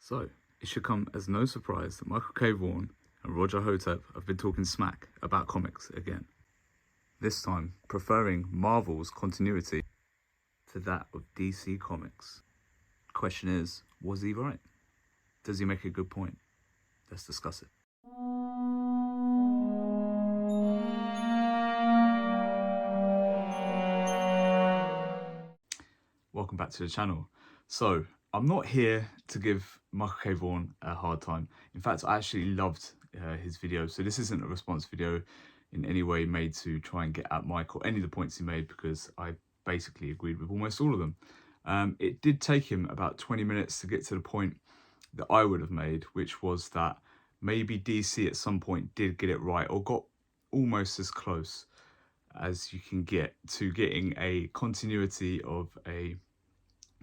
So, it should come as no surprise that Michael K. Vaughan and Roger Hotep have been talking smack about comics again. This time, preferring Marvel's continuity to that of DC Comics. Question is, was he right? Does he make a good point? Let's discuss it. Welcome back to the channel. So, I'm not here to give Michael K. Vaughan a hard time. In fact, I actually loved his video. So this isn't a response video in any way made to try and get at Mike or any of the points he made, because I basically agreed with almost all of them. It did take him about 20 minutes to get to the point that I would have made, which was that maybe DC at some point did get it right, or got almost as close as you can get to getting a continuity of a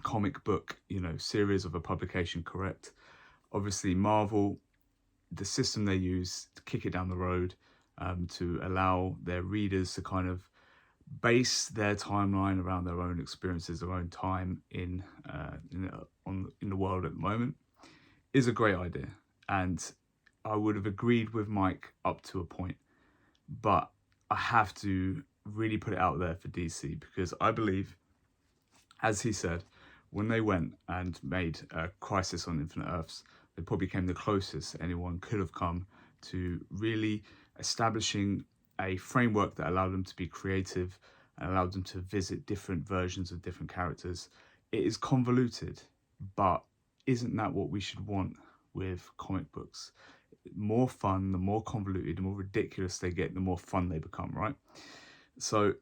comic book, series of a publication correct. Obviously, Marvel, the system they use to kick it down the road, to allow their readers to kind of base their timeline around their own experiences, their own time in the world at the moment, is a great idea. And I would have agreed with Mike up to a point, but I have to really put it out there for DC, because I believe, as he said, when they went and made Crisis on Infinite Earths, they probably came the closest anyone could have come to really establishing a framework that allowed them to be creative and allowed them to visit different versions of different characters. It is convoluted, but isn't that what we should want with comic books? More fun, the more convoluted, the more ridiculous they get, the more fun they become, right? So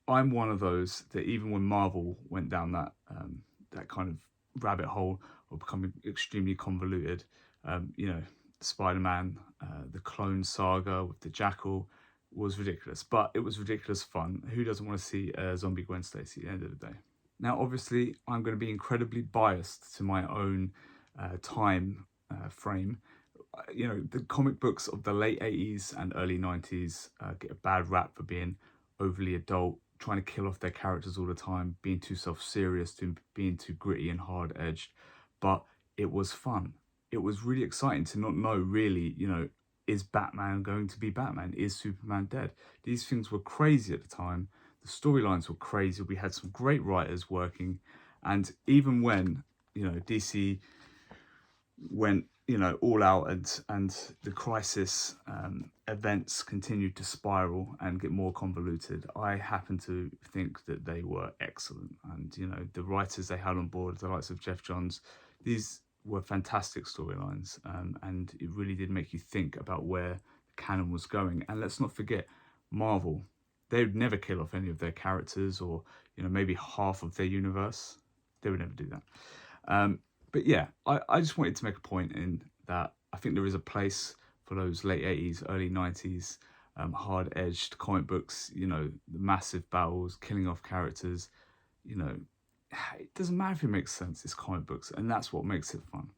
I'm one of those that even when Marvel went down that kind of rabbit hole of becoming extremely convoluted, Spider-Man, the Clone Saga with the Jackal was ridiculous, but it was ridiculous fun. Who doesn't want to see a zombie Gwen Stacy at the end of the day? Now, obviously, I'm going to be incredibly biased to my own time frame. The comic books of the late 80s and early 90s get a bad rap for being overly adult, trying to kill off their characters all the time, being too self-serious, being too gritty and hard-edged. But it was fun. It was really exciting to not know really, is Batman going to be Batman? Is Superman dead? These things were crazy at the time. The storylines were crazy. We had some great writers working. And even when, DC went all out, and the Crisis events continued to spiral and get more convoluted, I happen to think that they were excellent. And the writers they had on board, the likes of Jeff Johns, these were fantastic storylines, and it really did make you think about where the canon was going. And let's not forget, Marvel, they would never kill off any of their characters, or maybe half of their universe. They would never do that. But yeah, I just wanted to make a point in that I think there is a place for those late 80s, early 90s, hard-edged comic books, the massive battles, killing off characters. It doesn't matter if it makes sense, it's comic books, and that's what makes it fun.